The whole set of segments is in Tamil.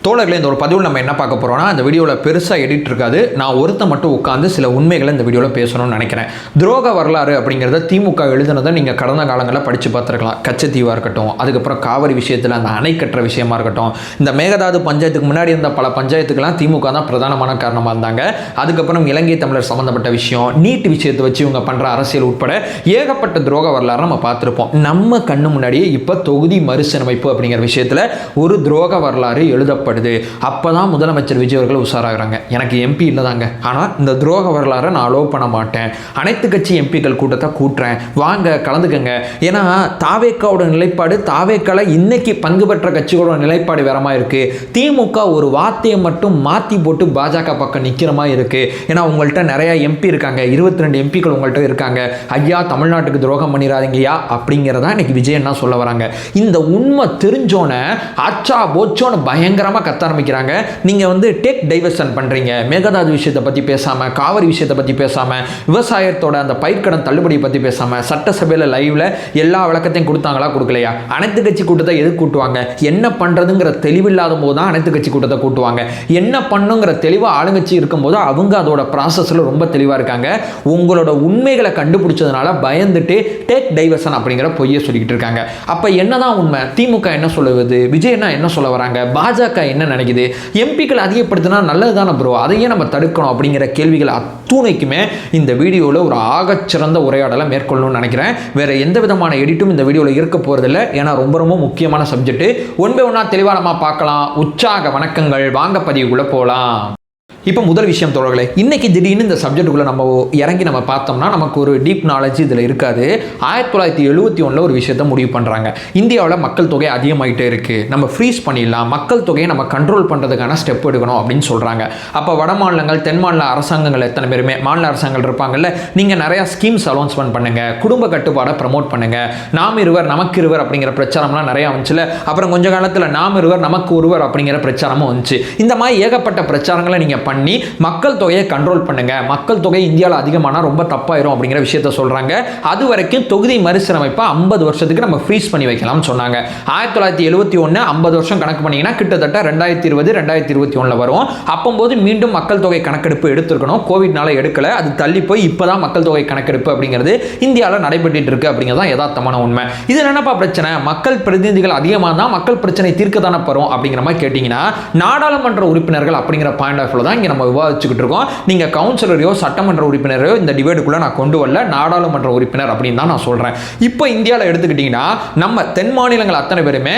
தோழர்களே, இந்த ஒரு பதிவில் நம்ம என்ன பார்க்க போகிறோம்னா, இந்த வீடியோவில் பெருசாக எடிட் இருக்காது. நான் ஒருத்த மட்டும் உட்காந்து சில உண்மைகளை இந்த வீடியோவில் பேசணும்னு நினைக்கிறேன். துரோக வரலாறு அப்படிங்கிறத திமுக எழுதுனதை நீங்கள் கடந்த காலங்களில் படித்து பார்த்துருக்கலாம். கச்சத்தீவாக இருக்கட்டும், அதுக்கப்புறம் காவிரி விஷயத்தில் அந்த அணை கட்டுற விஷயமா இருக்கட்டும், இந்த மேகதாது பஞ்சாயத்துக்கு முன்னாடி இருந்த பல பஞ்சாயத்துக்கெல்லாம் திமுக தான் பிரதானமான காரணமாக இருந்தாங்க. அதுக்கப்புறம் இலங்கை தமிழர் சம்மந்தப்பட்ட விஷயம், நீட் விஷயத்தை வச்சு இவங்க பண்ணுற அரசியல் உட்பட ஏகப்பட்ட துரோக வரலாறு நம்ம பார்த்துருப்போம். நம்ம கண்ணு முன்னாடியே இப்போ தொகுதி மறுசீரமைப்பு அப்படிங்கிற விஷயத்தில் ஒரு துரோக வரலாறு எழுதப்படுது. அப்பதான் முதலமைச்சர் விஜய் அவர்கள் உஷாராகிறாங்க. எனக்கு எம்பி இல்லதாங்க, ஆனால் இந்த துரோக வரலாறை நான் அலோவ் பண்ண மாட்டேன், அனைத்து கட்சி எம்பிக்கள் கூட்டத்தை கூட்டுறேன், வாங்க கலந்துக்கங்க. ஏன்னா தாவேக்காவோட நிலைப்பாடு, தாவேக்கால இன்னைக்கு பங்கு பெற்ற கட்சிகளோட நிலைப்பாடு வேறமா இருக்கு. திமுக ஒரு வார்த்தையை மட்டும் மாற்றி போட்டு பாஜக பக்கம் நிற்கிற மாதிரி இருக்கு. ஏன்னா உங்கள்கிட்ட நிறைய எம்பி இருக்காங்க, 22 எம்பிக்கள் உங்கள்கிட்ட இருக்காங்க. ஐயா தமிழ்நாட்டுக்கு துரோகம் பண்ணிடாதீங்கயா அப்படிங்கிறதா இன்னைக்கு விஜய் என்ன சொல்ல வராங்க. இந்த உண்மை தெரிஞ்சோன அச்சா போச்சோன்னு பயங்கரமாக கத்த ஆரம்பிக்கிறாங்க. நீங்கள் வந்து டேக் டைவர்ஷன் பண்ணுறீங்க, மேகதாது விஷயத்தை பற்றி பேசாமல், காவிரி விஷயத்தை பற்றி பேசாமல், விவசாயத்தோட அந்த பயிர்க்கடன் தள்ளுபடியை பற்றி பேசாமல், சட்டசபையில் லைவ்ல எல்லா விளக்கத்தையும் கொடுத்தாங்களா கொடுக்கலையா, அனைத்து கட்சி கூட்டத்தை எது கூட்டுவாங்க, என்ன பண்ணுறதுங்கிற தெளிவில்லாத போது தான் அனைத்து கட்சி கூட்டத்தை கூட்டுவாங்க. என்ன பண்ணுங்கிற தெளிவாக ஆளுங்கட்சி இருக்கும்போது அவங்க அதோட ப்ராசஸில் ரொம்ப தெளிவாக இருக்காங்க. உங்களோட உண்மைகளை கண்டுபிடிச்சதுனால பயந்துட்டு டேக் டைவர்ஷன் அப்படிங்கிற பொய்யை சொல்லிக்கிட்டு இருக்காங்க. அப்போ என்னதான் உண்மை? திமுக என்ன சொல்லுவது, விஜய் என்ன சொல்ல வராங்க, பாஜக என்ன நினைக்குது, எம்பிக்கள் அதிகப்படுத்தினா நல்லது தானே ப்ரோ, அதையே நம்ம தடுக்கணும் அப்படிங்கிற கேள்விகள் அத்துணைக்குமே இந்த வீடியோவில் ஒரு ஆகச்சிறந்த உரையாடலை மேற்கொள்ளணும்னு நினைக்கிறேன். வேற எந்த விதமான எடிட்டும் இந்த வீடியோவில் இருக்க போறதில்லை. ஏன்னா ரொம்ப ரொம்ப முக்கியமான சப்ஜெக்ட். ஒன் பை ஒன்னா தெளிவாக நம்ம பார்க்கலாம். உற்சாக வணக்கங்கள், வாங்க பதிவுக்குள்ள போகலாம். இப்போ முதல் விஷயம் தோழர்களே, இன்னைக்கு திடீர்னு இந்த சப்ஜெக்டுக்குள்ளே நம்ம இறங்கி நம்ம பார்த்தோம்னா நமக்கு ஒரு டீப் நாலேஜ் இதில் இருக்காது. 1971 ஒரு விஷயத்தை முடிவு பண்ணுறாங்க. இந்தியாவில் மக்கள் தொகை அதிகமாகிட்டே இருக்குது, நம்ம ஃப்ரீஸ் பண்ணிடலாம், மக்கள் தொகையை நம்ம கண்ட்ரோல் பண்ணுறதுக்கான ஸ்டெப் எடுக்கணும் அப்படின்னு சொல்கிறாங்க. அப்போ வட மாநிலங்கள், தென் மாநில அரசாங்கங்கள் எத்தனை பேருமே, மாநில அரசாங்கங்கள் இருப்பாங்கல்ல, நீங்கள் நிறையா ஸ்கீம்ஸ் அனௌன்ஸ்மெண்ட் பண்ணுங்கள், குடும்ப கட்டுப்பாடை ப்ரமோட் பண்ணுங்கள், நாம் இருவர் நமக்கு இருவர் அப்படிங்கிற பிரச்சாரம்லாம் நிறையா வந்துச்சுல. அப்புறம் கொஞ்ச காலத்தில் நாம் இருவர் நமக்கு ஒருவர் அப்படிங்கிற பிரச்சாரமும் வந்துச்சு. இந்த மாதிரி ஏகப்பட்ட பிரச்சாரங்களை நீங்கள் பண்ணி மக்கள் தொகையை கண்ட்ரோல் பண்ணுங்க, மக்கள் தொகை இந்தியாவில் அதிகமானா ரொம்ப தப்பாயிரும் அப்படிங்கிற விஷயத்தை சொல்றாங்க. அது வரைக்கும் தொகுதி மறுசீரமைப்பை 50 வருஷத்துக்கு நம்ம ஃப்ரீஸ் பண்ணி வைக்கலாம்னு சொன்னாங்க. 1971 50 வருஷம் கணக்கு பண்ணீங்கன்னா கிட்டத்தட்ட 2020 2021 வரும். அப்போது மீண்டும் மக்கள் தொகை கணக்கெடுப்பு எடுத்திருக்கணும். கோவிட்னால எடுக்கல, அது தள்ளி போய் இப்பதான் மக்கள் தொகை கணக்கெடுப்பு அப்படிங்கிறது இந்தியாவில் நடைபெற்று இருக்கு அப்படிங்கிறதான் யதார்த்தமான உண்மை. இது என்னப்பா பிரச்சனை, மக்கள் பிரதிநிதிகள் அதிகமாக தான் மக்கள் பிரச்சனை தீர்க்க தானே போறோம் அப்படிங்கிற மாதிரி கேட்டீங்கன்னா, நாடாளுமன்ற உறுப்பினர்கள் அப்படிங்கிற பாயிண்ட் ஆஃப் வியூ தான் நம்ம விவாதிச்சுக்கிட்டு இருக்கோம். நீங்க கவுன்சிலரையோ சட்டமன்ற உறுப்பினரையோ இந்த டிபேட்டுக்குள்ள நான் கொண்டு வரல, நாடாளுமன்ற உறுப்பினர் அப்படின்னு தான் நான் சொல்றேன். இப்போ இந்தியாவில் எடுத்துக்கிட்டீங்கன்னா நம்ம தென் மாநிலங்கள் அத்தனை பேருமே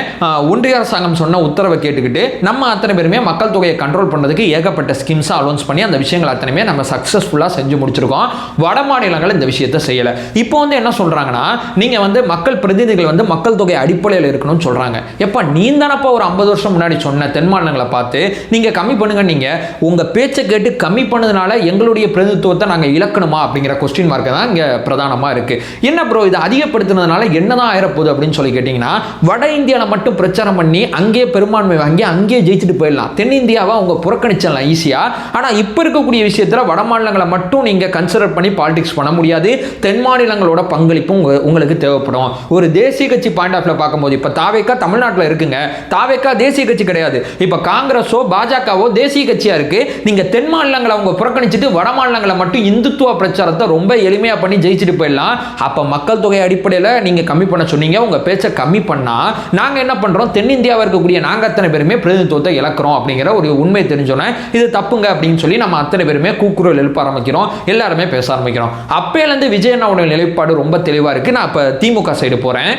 ஒன்றிய அரசாங்கம் சொன்ன உத்தரவை கேட்டுக்கிட்டு நம்ம அத்தனை பேருமே மக்கள் தொகையை கண்ட்ரோல் பண்ணுறதுக்கு ஏகப்பட்ட ஸ்கீம்ஸ் அனௌன்ஸ் பண்ணி அந்த விஷயங்கள் அத்தனையுமே நம்ம சக்சஸ்ஃபுல்லாக செஞ்சு முடிச்சிருக்கோம். வட மாநிலங்கள் இந்த விஷயத்தை செய்யலை. இப்போ வந்து என்ன சொல்றாங்கன்னா, நீங்க வந்து மக்கள் பிரதிநிதிகள் வந்து மக்கள் தொகை அடிப்படையில் இருக்கணும்னு சொல்றாங்க. எப்ப நீ தானப்பா ஒரு 50 வருஷம் முன்னாடி சொன்ன தென் மாநிலங்களை பார்த்து நீங்க கம்மி பண்ணுங்க, நீங்க உங்க பேச்சை கேட்டு கம்மி பண்ணதுனால எங்களுடைய பிரதிநிதித்துவத்தை நாங்கள் இழக்கணுமா அப்படிங்கிற கொஸ்டின் மார்க் தான் இங்கே பிரதானமாக இருக்கு. என்ன ப்ரோ இதை அதிகப்படுத்தினதுனால என்னதான் ஆயிரப்போகுது அப்படின்னு சொல்லி கேட்டிங்கன்னா, வட இந்தியாவில் மட்டும் பிரச்சாரம் பண்ணி அங்கேயே பெரும்பான்மை வாங்கி அங்கேயே ஜெயிச்சுட்டு போயிடலாம், தென்னிந்தியாவை அவங்க புறக்கணிச்சிடலாம் ஈஸியாக. ஆனால் இப்போ இருக்கக்கூடிய விஷயத்தில் வட மாநிலங்களை மட்டும் நீங்கள் கன்சிடர் பண்ணி பாலிடிக்ஸ் பண்ண முடியாது. தென் மாநிலங்களோட பங்களிப்பும் உங்களுக்கு தேவைப்படும். ஒரு தேசிய கட்சி பாயிண்ட் ஆஃப் பார்க்கும்போது இப்போ தாவேக்கா தமிழ்நாட்டில் இருக்குங்க, தாவேக்கா தேசிய கட்சி கிடையாது. இப்போ காங்கிரஸோ பாஜகவோ தேசிய கட்சியா இருக்கு. நீங்க தென் மாநிலங்களை அவங்க புறக்கணிச்சுட்டு வட மாநிலங்களை மட்டும் இந்துத்துவ பிரச்சாரத்தை ரொம்ப எளிமையா பண்ணி ஜெயிச்சுட்டு போயிடலாம். அப்ப மக்கள் தொகை அடிப்படையில் நீங்க கம்மி பண்ண சொன்னீங்க, உங்க பேச்சை கம்மி பண்ணா நாங்க என்ன பண்றோம், தென்னிந்தியாவில் இருக்கக்கூடிய நாங்க அத்தனை பேருமே பிரதிநிதித்துவத்தை இழக்கிறோம் அப்படிங்கிற ஒரு உண்மை தெரிஞ்சோன்னே இது தப்புங்க அப்படின்னு சொல்லி நம்ம அத்தனை பேருமே கூக்குரல் எழுப்ப ஆரம்பிக்கிறோம், எல்லாருமே பேச ஆரம்பிக்கிறோம். அப்பையிலேருந்து விஜய் அண்ணாவோட நிலைப்பாடு ரொம்ப தெளிவா இருக்கு. நான் இப்ப திமுக சைடு போறேன்.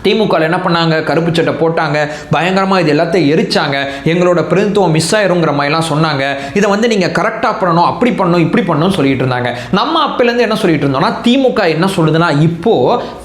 திமுக என்ன பண்ணாங்க, கருப்பு சட்டை போட்டாங்க, பயங்கரமாக இது எல்லாத்தையும் எரிச்சாங்க, எங்களோட பிரதிநிதித்துவம் மிஸ் ஆயிருங்கிற மாதிரிலாம் சொன்னாங்க. இதை வந்து நீங்கள் கரெக்டாக பண்ணணும், அப்படி பண்ணணும், இப்படி பண்ணணும் சொல்லிட்டு இருந்தாங்க. நம்ம அப்போலேருந்து என்ன சொல்லிட்டு இருந்தோம்னா, திமுக என்ன சொல்லுதுன்னா, இப்போ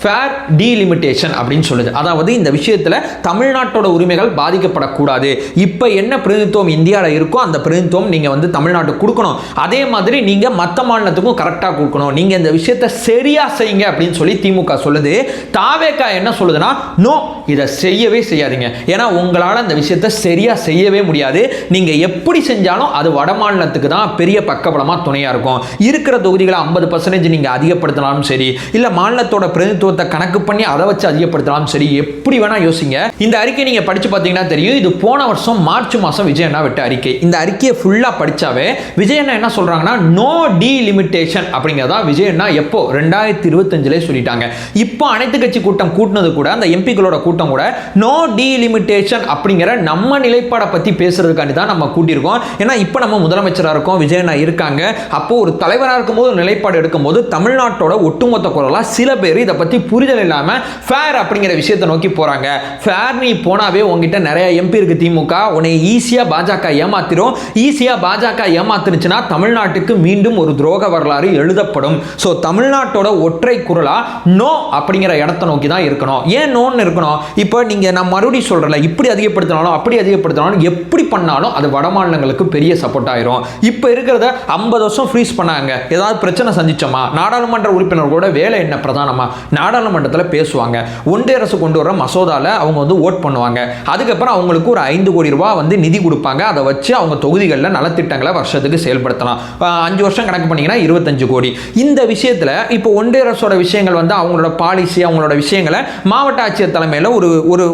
ஃபேர் டீலிமிட்டேஷன் அப்படின்னு சொல்லுது. அதாவது இந்த விஷயத்தில் தமிழ்நாட்டோட உரிமைகள் பாதிக்கப்படக்கூடாது. இப்போ என்ன பிரதிநிதித்துவம் இந்தியாவில் இருக்கோ அந்த பிரதிநிதித்துவம் நீங்கள் வந்து தமிழ்நாட்டுக்கு கொடுக்கணும். அதே மாதிரி நீங்கள் மற்ற மாநிலத்துக்கும் கரெக்டாக கொடுக்கணும். நீங்கள் இந்த விஷயத்தை சரியாக செய்யுங்க அப்படின்னு சொல்லி திமுக சொல்லுது. தாவேக்கா என்ன சொல்லுதுன்னா, நோ இதை செய்யவே செய்யாதீங்க. ஏன்னா உங்களால் அந்த விஷயத்தை சரியாக செய்யவே முடியாது. நீங்கள் எப்படி செஞ்சாலும் அது வட மாநிலத்துக்கு தான் பெரிய பக்கபலமாக துணையாக இருக்கும். இருக்கிற தொகுதிகளை 50% நீங்கள் அதிகப்படுத்தினாலும் சரி, இல்லை மாநிலத்தோட பிரதிநிதித்துவத்தை கணக்கு பண்ணி அதை வச்சு அதிகப்படுத்தினாலும் சரி, எப்படி வேணால் யோசிங்க. இந்த அறிக்கை நீங்கள் படித்து பார்த்தீங்கன்னா தெரியும். இது போன வருஷம் மார்ச் மாதம் விஜய் அண்ணா விட்ட அறிக்கை. இந்த அறிக்கையை ஃபுல்லாக படித்தாவே விஜய் அண்ணா என்ன சொல்கிறாங்கன்னா, நோ டீலிமிட்டேஷன் அப்படிங்கிறதா விஜய் அண்ணா எப்போ 2025 சொல்லிட்டாங்க. இப்போ அனைத்து கட்சி கூட்டம் கூட்டினது கூட, அந்த எம்பிக்களோட கூட்டம் கூட நோ டீலிமிட்டேஷன் அப்படிங்கிற நம்ம நிலைப்பாடை பற்றி பேசுறதுக்காண்டி தான் நம்ம கூட்டியிருக்கோம். ஏன்னா இப்போ நம்ம முதலமைச்சராக இருக்கோம், விஜய் அண்ணா இருக்காங்க. அப்போ ஒரு தலைவராக இருக்கும்போது நிலைப்பாடு எடுக்கும்போது தமிழ்நாட்டோட ஒட்டுமொத்த குரலாக சில பேர் இதை பற்றி புரிதல் இல்லாமல் ஃபேர் அப்படிங்கிற விஷயத்தை நோக்கி போகிறாங்க. ஃபேர் நீ போனாவே உங்ககிட்ட நிறைய எம்பி இருக்கு திமுக, உன்னை ஈஸியாக பாஜக ஏமாத்திரும். ஈஸியாக பாஜக ஏமாத்துனுச்சுன்னா தமிழ்நாட்டுக்கு மீண்டும் ஒரு துரோக வரலாறு எழுதப்படும். ஸோ தமிழ்நாட்டோட ஒற்றை குரலா நோ அப்படிங்கிற இடத்தை நோக்கி தான் இருக்கணும். ஏன் நோன்னு இருக்கணும்? இப்போ நீங்கள் நான் மறுபடியும் சொல்கிறல, இப்படி அதிகப்படுத்தினாலும் அப்படி அதிகப்படுத்தினாலும் எப்படி பண்ணாலும் அது வட மாநிலங்களுக்கு பெரிய சப்போர்ட் ஆயிரும். இப்போ இருக்கிறத 50 வருஷம் ஃப்ரீஸ் பண்ணாங்க. ஏதாவது பிரச்சனை சந்திச்சோமா, நாடாளுமன்ற உறுப்பினர்களோட வேலை என்ன பிரதானமா, நாடாளுமன்றத்தில் பேசுவாங்க. ஒன்றிய அரசு கொண்டு வர மசோதாவில் அவங்க வந்து ஓட் பண்ணுவாங்க. அதுக்கப்புறம் அவங்களுக்கு ஒரு 5 கோடி ரூபாய் வந்து நிதி கொடுப்பாங்க. அதை வச்சு அவங்க தொகுதிகளில் நலத்திட்டங்களை வருஷத்துக்கு செயல்படுத்தலாம். 5 வருஷம் கணக்கு பண்ணீங்கன்னா 25 கோடி. இந்த விஷயத்தில் இப்போ ஒன்றிய அரசோட விஷயங்கள் வந்து அவங்களோட பாலிசி, அவங்களோட விஷயங்களை மாவட்ட ஆட்சியர் தலைமையில்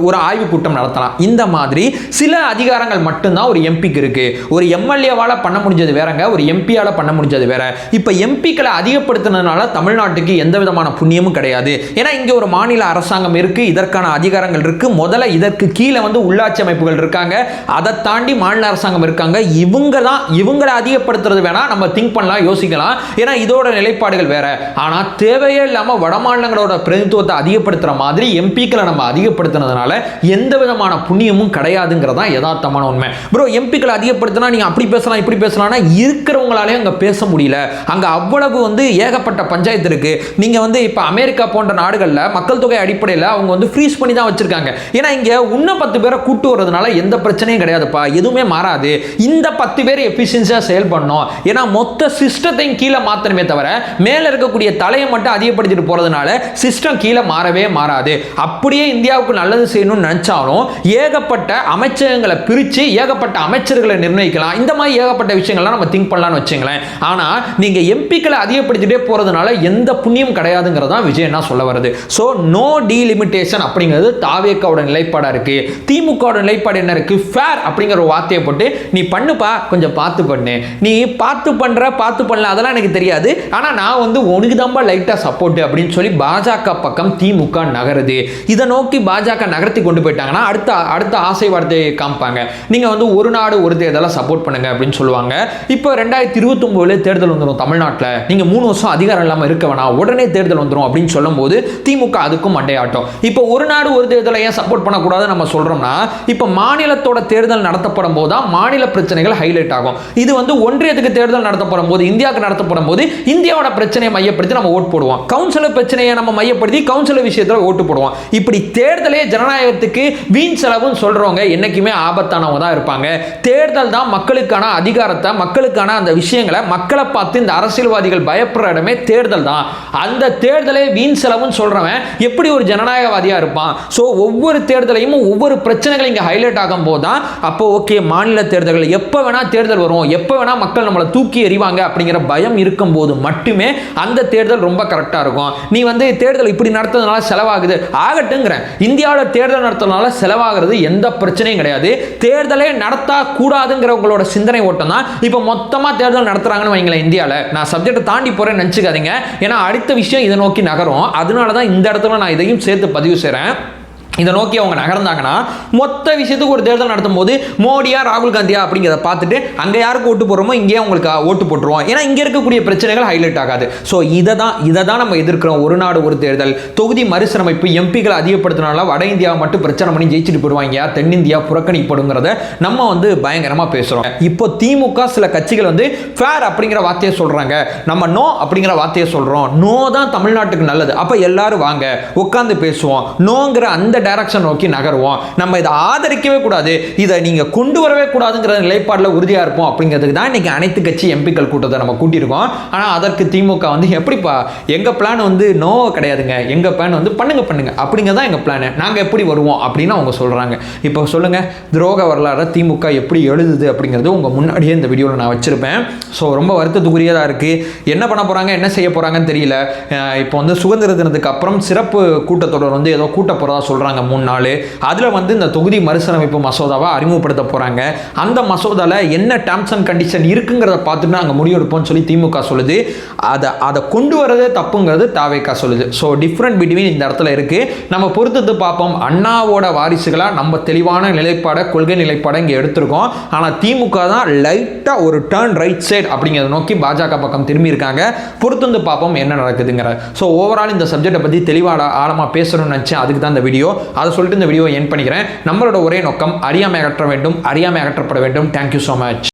ஒரு ஆய்வு கூட்டம் நடத்தலாம். இந்த மாதிரி சில அதிகாரங்கள் மட்டும்தான் ஒரு எம்பிக்கு இருக்கு. ஒரு எம்எல்ஏவால பண்ண முடிஞ்சது வேறங்க, ஒரு எம்பியால பண்ண முடிஞ்சது வேற. இப்போ எம்பிக்களை அதிகப்படுத்தினதுனால தமிழ்நாட்டுக்கு எந்த விதமான புண்ணியமும் கிடையாது. ஏன்னா இங்க ஒரு மாநில அரசாங்கம் இருக்கு, இதற்கான அதிகாரங்கள் இருக்கு. முதல்ல இதற்கு கீழே வந்து உள்ளாட்சி அமைப்புகள் இருக்காங்க, அதை தாண்டி மாநில அரசாங்கம் இருக்காங்க. இவங்களை அதிகப்படுத்துறது வேணா நம்ம திங்க் பண்ணலாம், யோசிக்கலாம். ஏன்னா இதோட நிலைப்பாடுகள் வேற. ஆனா தேவையே இல்லாம வட மாநிலங்களோட பிரதிநிதித்துவத்தை அதிகப்படுத்துற மாதிரி எம்பிக்களை நம்ம அதிகப்படுத்தினதுனால எந்த விதமான புண்ணியமும் கிடையாதுங்கிறதா யதார்த்தமான உண்மை. ப்ரோ எம்பிக்களை அதிகப்படுத்தினா நீங்க அப்படி பேசலாம் இப்படி பேசலாம்னா இருக்கிறவங்களாலே அங்க பேச முடியல. அங்க அவ்வளவு வந்து ஏகப்பட்ட பஞ்சாயத்து இருக்கு. நீங்க வந்து இப்ப அமெரிக்கா போன்ற நாடுகள்ல மக்கள் தொகை அடிப்படையில் அவங்க வந்து ஃப்ரீஸ் பண்ணி தான் வச்சிருக்காங்க. ஏன்னா இங்க இன்னும் 10 பேரை கூட்டு வரதுனால எந்த பிரச்சனையும் கிடையாதுப்பா, எதுவுமே மாறாது. இந்த 10 பேர் எஃபிஷியன்சியா செயல்படணும். ஏன்னா மொத்த சிஸ்டத்தையும் கீழே மாத்தணுமே தவிர மேல இருக்கக்கூடிய தலையை மட்டும் அதிகப்படுத்திட்டு போறதுனால சிஸ்டம் கீழே மாறவே மாறாது. அப்படியே இந்தியாவுக்கு நல்லது செய்யணும்னு நினைச்சாலும் ஏகப்பட்ட அமைச்சகங்களை பிரித்து ஏகப்பட்ட அமைச்சர்களை நிர்ணயிக்கலாம். இந்த மாதிரி ஏகப்பட்ட விஷயங்கள்லாம் நம்ம திங்க் பண்ணலாம்னு வச்சுங்களேன். ஆனால் நீங்கள் எம்பிக்களை அதிகப்படுத்திட்டே போகிறதுனால எந்த புண்ணியம் கிடையாதுங்கிறதா விஜய் என்ன சொல்ல வருது. ஸோ நோ டீலிமிட்டேஷன் அப்படிங்கிறது தாவேக்காவோட நிலைப்பாடாக இருக்குது. திமுகவோட நிலைப்பாடு என்ன இருக்குது? ஃபேர் அப்படிங்கிற ஒரு வார்த்தையை போட்டு நீ பண்ணுப்பா, கொஞ்சம் பார்த்து பண்ணு, நீ பார்த்து பண்ணல அதெல்லாம் எனக்கு தெரியாது, ஆனால் நான் வந்து உனக்கு தான்பா லைட்டாக சப்போர்ட் அப்படின்னு சொல்லி பாஜக பக்கம் திமுக நகருது. இதை நோக்கி பாஜக நகர்த்தி கொண்டு போயிட்டாங்கன்னா அடுத்த ஆசை வார்த்தையை காமிப்பாங்க. நீங்க வந்து ஒரு நாடு ஒரு தேர்தலை சப்போர்ட் பண்ணுங்க அப்படின்னு சொல்லுவாங்க. இப்போ 2029 தேர்தல் வந்துடும் தமிழ்நாட்டில், நீங்க 3 வருஷம் அதிகாரம் இல்லாமல் இருக்க வேணாம், உடனே தேர்தல் வந்துடும் அப்படின்னு சொல்லும் போது திமுக அதுக்கும் மண்டையாட்டம். இப்போ ஒரு நாடு ஒரு தேர்தலை ஏன் சப்போர்ட் பண்ணக்கூடாது நம்ம சொல்றோம்னா, இப்போ மாநிலத்தோட தேர்தல் நடத்தப்படும் போது தான் மாநில பிரச்சனைகள் ஹைலைட் ஆகும். இது வந்து ஒன்றியத்துக்கு தேர்தல் நடத்தப்படும் போது, இந்தியாவுக்கு நடத்தப்படும் போது இந்தியாவோட பிரச்சனையை மையப்படுத்தி நம்ம ஓட்டு போடுவோம். கவுன்சிலர் பிரச்சனையை நம்ம மையப்படுத்தி கவுன்சிலர் விஷயத்தில் ஓட்டு போடுவோம். இப்படி தேர்தலே ஜனநாயகத்துக்கு வீண் செலவுன்னு சொல்றவங்க என்னைக்குமே ஆபத்தானவங்க தான் இருப்பாங்க. தேர்தல் தான் மக்களுக்கான அதிகாரத்தை, மக்களுக்கான அந்த விஷயங்களை மக்களை பார்த்து இந்த அரசியல்வாதிகள் பயப்படுற இடமே தேர்தல் தான். அந்த தேர்தலே வீண் செலவுன்னு சொல்றவன் எப்படி ஒரு ஜனநாயகவாதியா இருப்பான்? ஸோ ஒவ்வொரு தேர்தலையும் ஒவ்வொரு பிரச்சனைகள் இங்கே ஹைலைட் ஆகும் போது தான் அப்போ ஓகே மாநில தேர்தல்கள் எப்போ வேணா தேர்தல் வரும், எப்போ வேணா மக்கள் நம்மளை தூக்கி எறிவாங்க அப்படிங்கிற பயம் இருக்கும்போது மட்டுமே அந்த தேர்தல் ரொம்ப கரெக்டாக இருக்கும். நீ வந்து தேர்தல் இப்படி நடத்துறதுனால செலவாகுது ஆகட்டுங்கிற, இந்தியாவில் தேர்தல் நடத்துறதுனால செலவாகிறது எந்த பிரச்சனையும் கிடையாது. தேர்தலே நடத்தா கூடாதுங்கிறவங்களோட சிந்தனை ஓட்டம் தான் இப்போ மொத்தமாக தேர்தல் நடத்துறாங்கன்னு வைங்களேன் இந்தியாவில். நான் சப்ஜெக்டை தாண்டி போறேன்னு நினச்சிக்காதீங்க, ஏன்னா அடுத்த விஷயம் இதை நோக்கி நகரும். அதனால தான் இந்த இடத்துல நான் இதையும் சேர்த்து பதிவு செய்கிறேன். இதை நோக்கி அவங்க நகர்ந்தாங்கன்னா மொத்த விஷயத்துக்கு ஒரு தேர்தல் நடத்தும் போது மோடியா ராகுல் காந்தியா அப்படிங்கிறத பார்த்துட்டு அங்கே யாருக்கு ஓட்டு போடுறோமோ இங்கே அவங்களுக்கு ஓட்டு போட்டுருவோம். ஏன்னா இங்கே இருக்கக்கூடிய பிரச்சனைகள் ஹைலைட் ஆகாது. ஸோ இதை தான் நம்ம எதிர்க்கிறோம். ஒரு நாடு ஒரு தேர்தல், தொகுதி மறுசீரமைப்பு, எம்பிக்களை அதிகப்படுத்தினால வட இந்தியாவை மட்டும் பிரச்சனை பண்ணி ஜெயிச்சுட்டு போடுவாங்க, தென்னிந்தியா புறக்கணிப்படுங்கிறத நம்ம வந்து பயங்கரமாக பேசுகிறோம். இப்போ திமுக சில கட்சிகள் வந்து ஃபேர் அப்படிங்கிற வார்த்தையை சொல்கிறாங்க, நம்ம நோ அப்படிங்கிற வார்த்தையை சொல்கிறோம். நோ தான் தமிழ்நாட்டுக்கு நல்லது, அப்போ எல்லாரும் வாங்க உட்காந்து பேசுவோம். நோங்கிற அந்த டைரக்ஷன் நோக்கி நகருவோம். நம்ம இதை ஆதரிக்கவே கூடாது, இதை நீங்கள் கொண்டு வரவே கூடாதுங்கிற நிலைப்பாடில் உறுதியாக இருப்போம் அப்படிங்கிறதுக்கு தான் இன்னைக்கு அனைத்து கட்சி எம்பிக்கள் கூட்டத்தை நம்ம கூட்டியிருக்கோம். ஆனால் அதற்கு திமுக வந்து எப்படிப்பா எங்கள் பிளான் வந்து நோ கிடையாதுங்க, எங்கள் பிளான் வந்து பண்ணுங்க அப்படிங்கிறதான் எங்கள் பிளான், நாங்கள் எப்படி வருவோம் அப்படின்னு அவங்க சொல்கிறாங்க. இப்போ சொல்லுங்கள், துரோக வரலாறு திமுக எப்படி எழுதுது அப்படிங்கிறது உங்கள் முன்னாடியே இந்த வீடியோவில் நான் வச்சுருப்பேன். ஸோ ரொம்ப வருத்தத்துக்குரியதாக இருக்குது. என்ன பண்ண போகிறாங்க, என்ன செய்ய போகிறாங்கன்னு தெரியல. இப்போ வந்து சுதந்திர தினத்துக்கு அப்புறம் சிறப்பு கூட்டத்தொடர் வந்து ஏதோ கூட்ட போகிறதா சொல்கிறாங்க 3 நாள். அதில் வந்து இந்த தொகுதி மறுசீரமைப்பு மசோதாவை அறிமுகப்படுத்த போகிறாங்க. அந்த மசோதாவில் என்ன டேர்ம்ஸ் அண்ட் கண்டிஷன் இருக்குங்கிறத பார்த்துட்டு நாங்கள் முடிவெடுப்போம்னு சொல்லி திமுக சொல்லுது. அதை கொண்டு வரதே தப்புங்கிறது தாவேகா சொல்லுது. ஸோ டிஃப்ரெண்ட் பிட்வீன் இந்த இடத்துல இருக்குது. நம்ம பொறுத்தது பார்ப்போம். அண்ணாவோட வாரிசுகளாக நம்ம தெளிவான நிலைப்பாடை, கொள்கை நிலைப்பாடை இங்கே எடுத்திருக்கோம். ஆனால் திமுக தான் லைட்டாக ஒரு டர்ன் ரைட் சைடு அப்படிங்கிறத நோக்கி பாஜக பக்கம் திரும்பி இருக்காங்க. பொறுத்து பார்ப்போம் என்ன நடக்குதுங்கிற. ஸோ ஓவரால் இந்த சப்ஜெக்டை பற்றி தெளிவாக ஆழமாக பேசணும்னு நினச்சேன். அதுக்கு தான் இந்த வீடியோ. அதை சொல்லிட்டு இந்த வீடியோ என் பண்ணிக்கிறேன். நம்மளோட ஒரே நோக்கம் அறியாமை அகற்ற வேண்டும், அறியாமை அகற்றப்பட வேண்டும். Thank you so much.